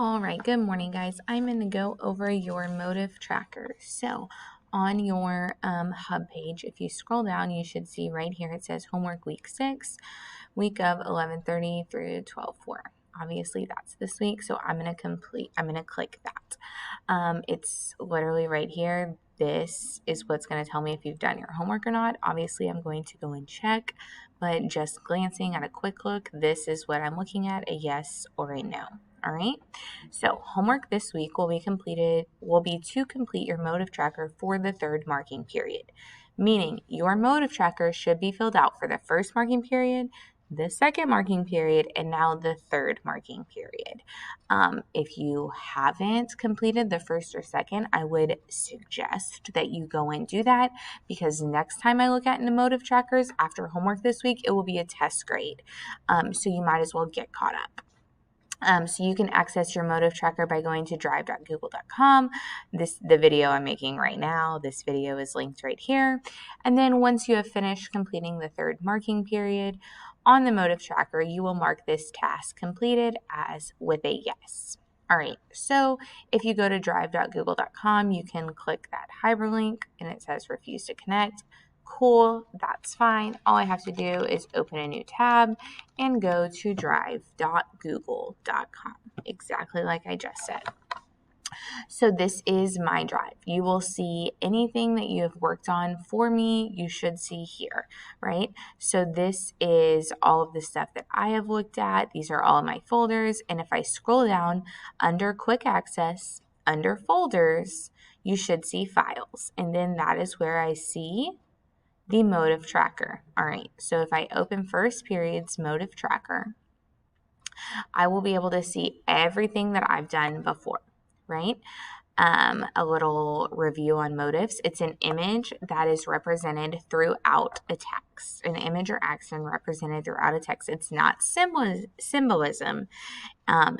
All right, good morning, guys. I'm going to go over your motive tracker. So on your hub page, if you scroll down, you should see right here, it says homework week 6, week of 11:30 through 12:04. Obviously, that's this week, so I'm going to click that. It's literally right here. This is what's going to tell me if you've done your homework or not. Obviously, I'm going to go and check, but just glancing at a quick look, this is what I'm looking at, a yes or a no. All right. So homework this week will be to complete your motive tracker for the third marking period, meaning your motive tracker should be filled out for the first marking period, the second marking period, and now the third marking period. If you haven't completed the first or second, I would suggest that you go and do that, because next time I look at the motive trackers after homework this week, it will be a test grade. So you might as well get caught up. So you can access your motive tracker by going to drive.google.com. The video I'm making right now, this video is linked right here. And then once you have finished completing the third marking period on the motive tracker, you will mark this task completed as with a yes. All right, so if you go to drive.google.com, you can click that hyperlink and it says refuse to connect. Cool, that's fine. All I have to do is open a new tab and go to drive.google.com, exactly like I just said. So this is my drive. You will see anything that you have worked on for me, you should see here, right? So this is all of the stuff that I have looked at. These are all of my folders. And if I scroll down under quick access, under folders, you should see files. And then that is where I see the motive tracker. All right, so if I open first period's motive tracker, I will be able to see everything that I've done before, right? A little review on motives. It's an image that is represented throughout a text, an image or action represented throughout a text. It's not symbolism. A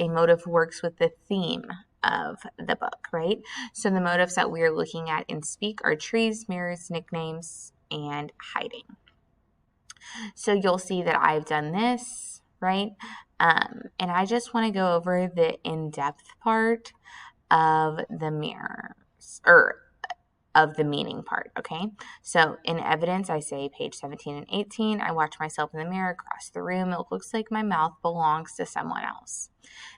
motive works with the theme of the book, right? So the motives that we're looking at in Speak are trees, mirrors, nicknames, and hiding. So you'll see that I've done this, right? And I just want to go over the in-depth part of the mirrors, or of the meaning part, okay? So in evidence, I say page 17 and 18, I watch myself in the mirror across the room. It looks like my mouth belongs to someone else.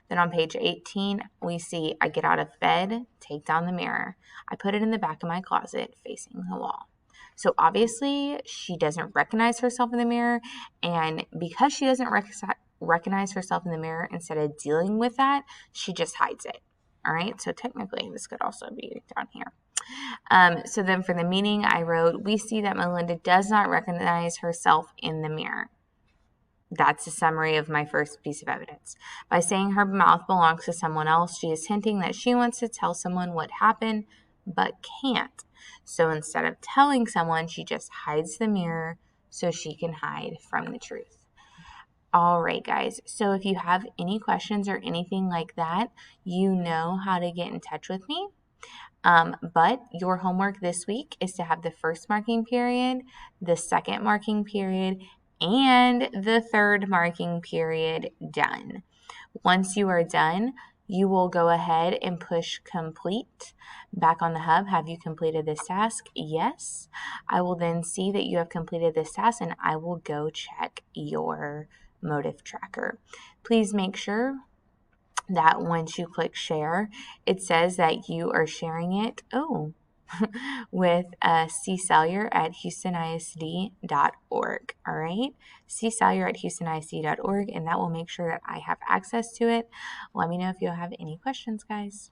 Then on page 18, we see I get out of bed, take down the mirror. I put it in the back of my closet facing the wall. So obviously she doesn't recognize herself in the mirror, and because she doesn't recognize herself in the mirror, instead of dealing with that, she just hides it. All right, so technically this could also be down here. So then for the meaning, I wrote, we see that Melinda does not recognize herself in the mirror. That's a summary of my first piece of evidence. By saying her mouth belongs to someone else, she is hinting that she wants to tell someone what happened, but can't. So instead of telling someone, she just hides the mirror so she can hide from the truth. All right, guys. So if you have any questions or anything like that, you know how to get in touch with me. But your homework this week is to have the first marking period, the second marking period, and the third marking period done. Once you are done, you will go ahead and push complete back on the hub. Have you completed this task? Yes. I will then see that you have completed this task, and I will go check your motive tracker. Please make sure that once you click share, it says that you are sharing it with csalyer at houstonisd.org. All right, csalyer at houstonisd.org, and that will make sure that I have access to it. Let me know if you have any questions, guys.